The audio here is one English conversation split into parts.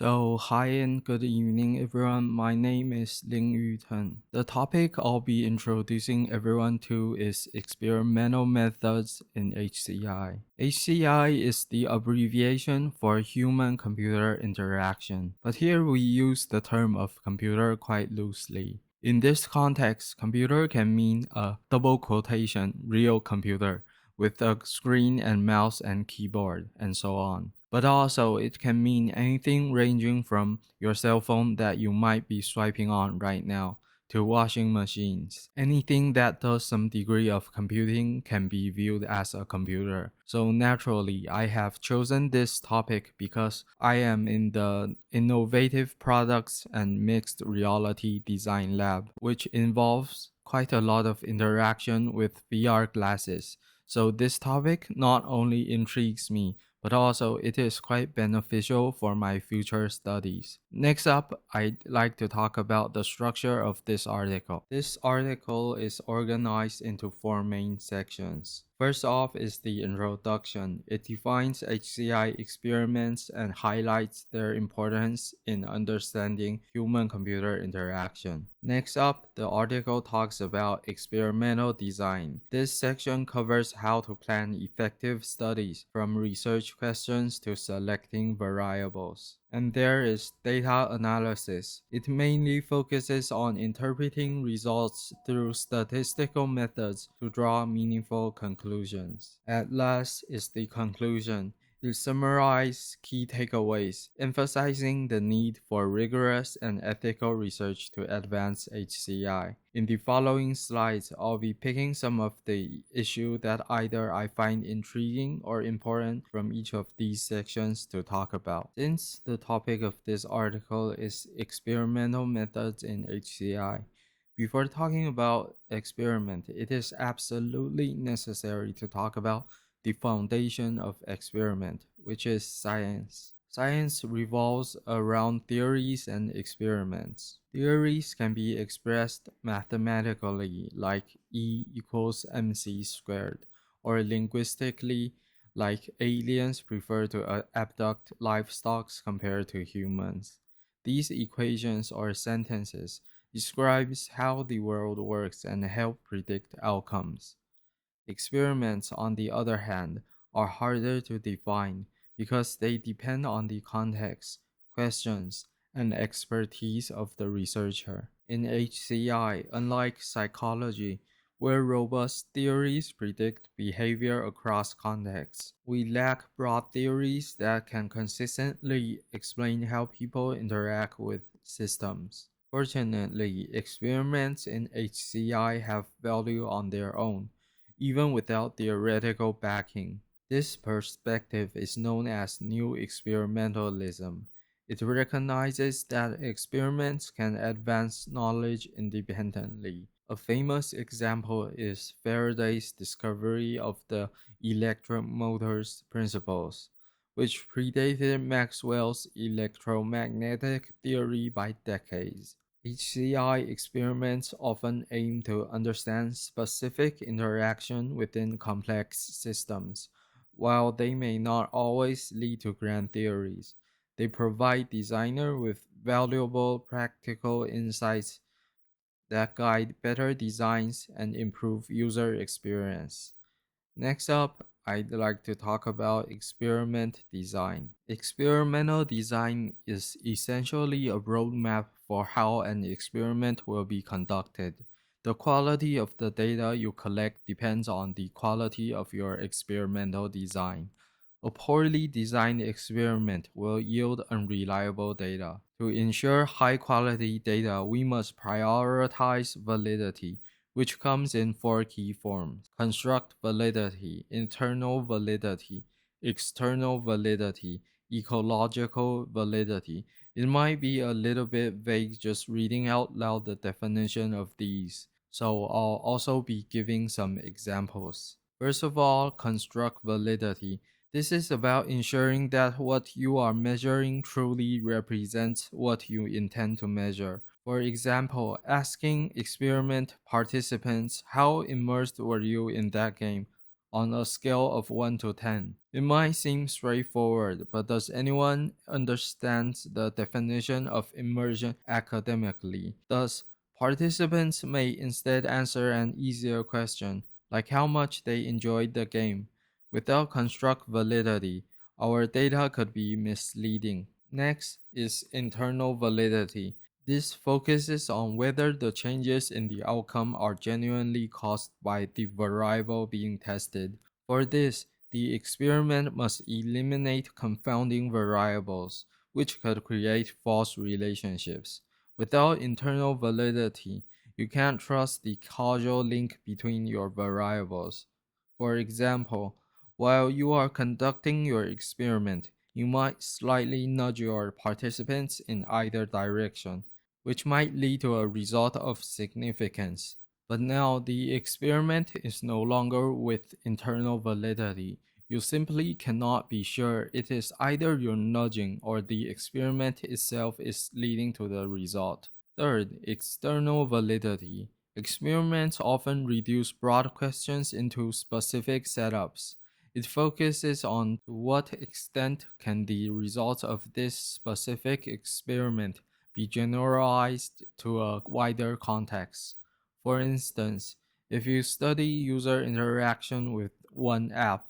Hi and good evening, everyone. My name is Ling Yuten. The topic I'll be introducing everyone to is experimental methods in HCI. HCI is the abbreviation for human computer interaction, but here we use the term of computer quite loosely. In this context, computer can mean a double quotation real computer with a screen and mouse and keyboard, and so on. But also, it can mean anything ranging from your cell phone that you might be swiping on right now to washing machines. Anything that does some degree of computing can be viewed as a computer. So naturally, I have chosen this topic because I am in the Innovative Products and Mixed Reality Design Lab, which involves quite a lot of interaction with VR glasses. So this topic not only intrigues me, but also it is quite beneficial for my future studies. Next up, I'd like to talk about the structure of this article. This article is organized into four main sections. First off is the introduction. It defines HCI experiments and highlights their importance in understanding human-computer interaction. Next up, the article talks about experimental design. This section covers how to plan effective studies, from research questions to selecting variables. And there is data analysis. It mainly focuses on interpreting results through statistical methods to draw meaningful conclusions. At last is the conclusion. It summarizes key takeaways, emphasizing the need for rigorous and ethical research to advance HCI. In the following slides, I'll be picking some of the issues that either I find intriguing or important from each of these sections to talk about. Since the topic of this article is experimental methods in HCI, before talking about experiment, it is absolutely necessary to talk about the foundation of experiment, which is science. Science revolves around theories and experiments. Theories can be expressed mathematically, like E equals mc squared, or linguistically, like aliens prefer to abduct livestock compared to humans. These equations or sentences describes how the world works and help predict outcomes. Experiments, on the other hand, are harder to define because they depend on the context, questions, and expertise of the researcher. In HCI, unlike psychology, where robust theories predict behavior across contexts, we lack broad theories that can consistently explain how people interact with systems. Fortunately, experiments in HCI have value on their own even without theoretical backing. This perspective is known as new experimentalism. It recognizes that experiments can advance knowledge independently. A famous example is Faraday's discovery of the electromotor's principles, which predated Maxwell's electromagnetic theory by decades. HCI experiments often aim to understand specific interaction within complex systems. While they may not always lead to grand theories, they provide designers with valuable practical insights that guide better designs and improve user experience. Next up, I'd like to talk about experiment design. Experimental design is essentially a roadmap for how an experiment will be conducted. The quality of the data you collect depends on the quality of your experimental design. A poorly designed experiment will yield unreliable data. To ensure high quality data, we must prioritize validity, which comes in four key forms: construct validity, internal validity, external validity, ecological validity. It might be a little bit vague just reading out loud the definition of these, so I'll also be giving some examples. First of all, construct validity. This is about ensuring that what you are measuring truly represents what you intend to measure. For example, asking experiment participants how immersed were you in that game on a scale of 1 to 10. It might seem straightforward, but does anyone understand the definition of immersion academically? Thus, participants may instead answer an easier question, like how much they enjoyed the game. Without construct validity, our data could be misleading. Next is internal validity. This focuses on whether the changes in the outcome are genuinely caused by the variable being tested. For this, the experiment must eliminate confounding variables, which could create false relationships. Without internal validity, you can't trust the causal link between your variables. For example, while you are conducting your experiment, you might slightly nudge your participants in either direction, which might lead to a result of significance. But now the experiment is no longer with internal validity. You simply cannot be sure it is either your nudging or the experiment itself is leading to the result. Third, external validity. Experiments often reduce broad questions into specific setups. It focuses on to what extent can the results of this specific experiment be generalized to a wider context. For instance, if you study user interaction with one app,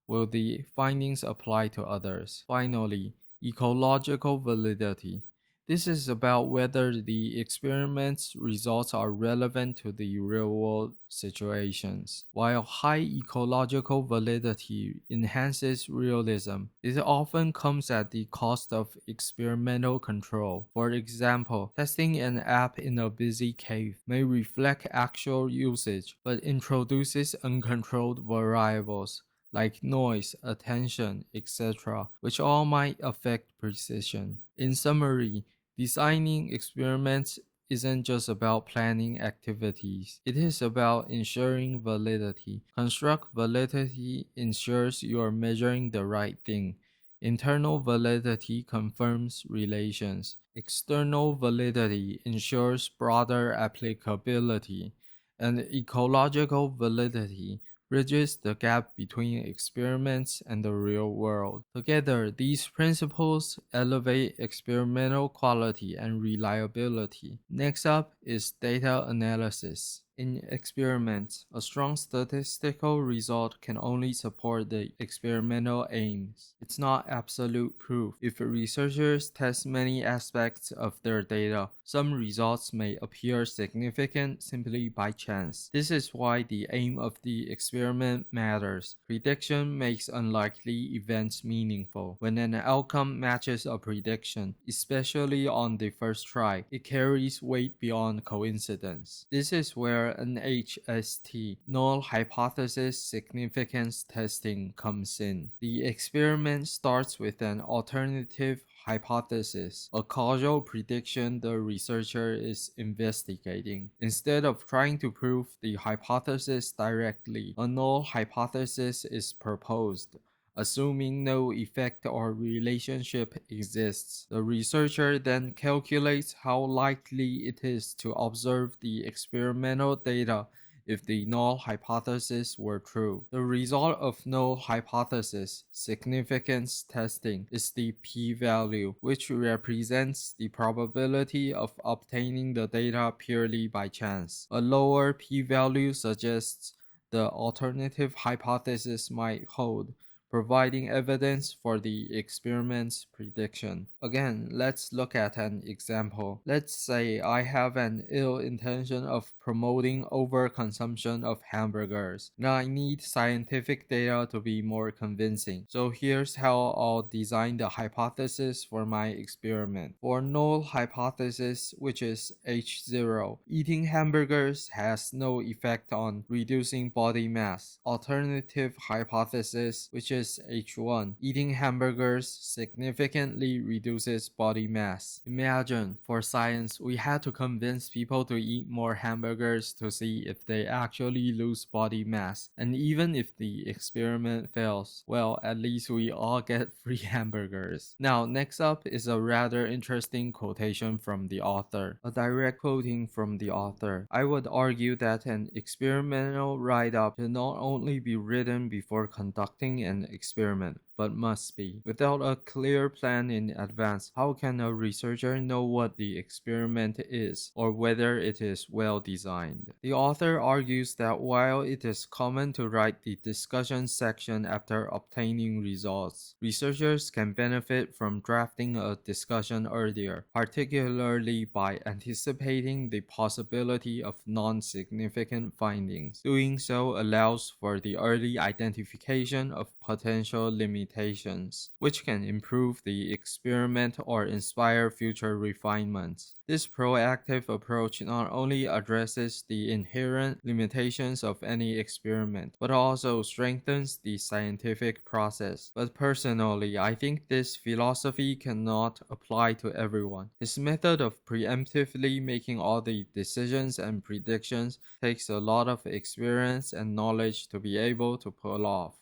will the findings apply to others? Finally, ecological validity. This is about whether the experiment's results are relevant to the real world situations. While high ecological validity enhances realism, it often comes at the cost of experimental control. For example, testing an app in a busy cave may reflect actual usage but introduces uncontrolled variables like noise, attention, etc., which all might affect precision. In summary, designing experiments isn't just about planning activities, it is about ensuring validity. Construct validity ensures you are measuring the right thing. Internal validity confirms relations. External validity ensures broader applicability. And ecological validity bridges the gap between experiments and the real world. Together, these principles elevate experimental quality and reliability. Next up is data analysis. In experiments, a strong statistical result can only support the experimental aims. It's not absolute proof. If researchers test many aspects of their data, some results may appear significant simply by chance. This is why the aim of the experiment matters. Prediction makes unlikely events meaningful. When an outcome matches a prediction, especially on the first try, it carries weight beyond coincidence. This is where NHST, null hypothesis significance testing, comes in. The experiment starts with an alternative hypothesis, a causal prediction the researcher is investigating. Instead of trying to prove the hypothesis directly, a null hypothesis is proposed. Assuming no effect or relationship exists, the researcher then calculates how likely it is to observe the experimental data if the null hypothesis were true. The result of null hypothesis significance testing is the p-value, which represents the probability of obtaining the data purely by chance. A lower p-value suggests the alternative hypothesis might hold, providing evidence for the experiment's prediction. Again, let's look at an example. Let's say I have an ill intention of promoting overconsumption of hamburgers, and I need scientific data to be more convincing. So here's how I'll design the hypothesis for my experiment. For null hypothesis, which is H0, eating hamburgers has no effect on reducing body mass. Alternative hypothesis, which is is H1. Eating hamburgers significantly reduces body mass. Imagine, for science, we had to convince people to eat more hamburgers to see if they actually lose body mass. And even if the experiment fails, well, at least we all get free hamburgers. Now, next up is a rather interesting quotation from the author. A direct quoting from the author. I would argue that an experimental write-up should not only be written before conducting an experiment, but must be. Without a clear plan in advance, how can a researcher know what the experiment is or whether it is well designed? The author argues that while it is common to write the discussion section after obtaining results, researchers can benefit from drafting a discussion earlier, particularly by anticipating the possibility of non-significant findings. Doing so allows for the early identification of potential limitations, which can improve the experiment or inspire future refinements. This proactive approach not only addresses the inherent limitations of any experiment, but also strengthens the scientific process. But personally, I think this philosophy cannot apply to everyone. His method of preemptively making all the decisions and predictions takes a lot of experience and knowledge to be able to pull off.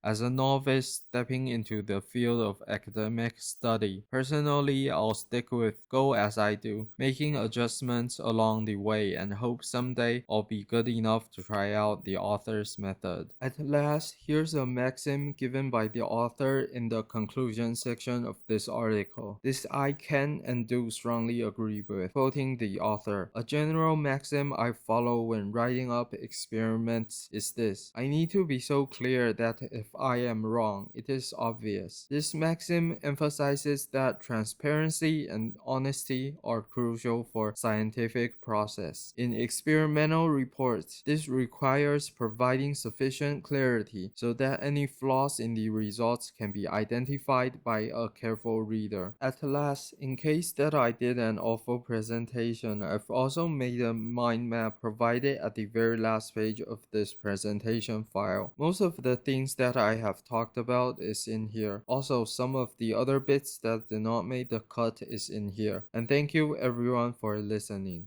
As a novice stepping into the field of academic study, personally I'll stick with go as I do, making adjustments along the way and hope someday I'll be good enough to try out the author's method. At last, here's a maxim given by the author in the conclusion section of this article. This I can and do strongly agree with. Quoting the author, a general maxim I follow when writing up experiments is this: I need to be so clear that if I am wrong, it is obvious. This maxim emphasizes that transparency and honesty are crucial for scientific process. In experimental reports, this requires providing sufficient clarity so that any flaws in the results can be identified by a careful reader. At last, in case that I did an awful presentation, I've also made a mind map provided at the very last page of this presentation file. Most of the things that I have talked about is in here. Also, some of the other bits that did not make the cut is in here. And thank you everyone for listening.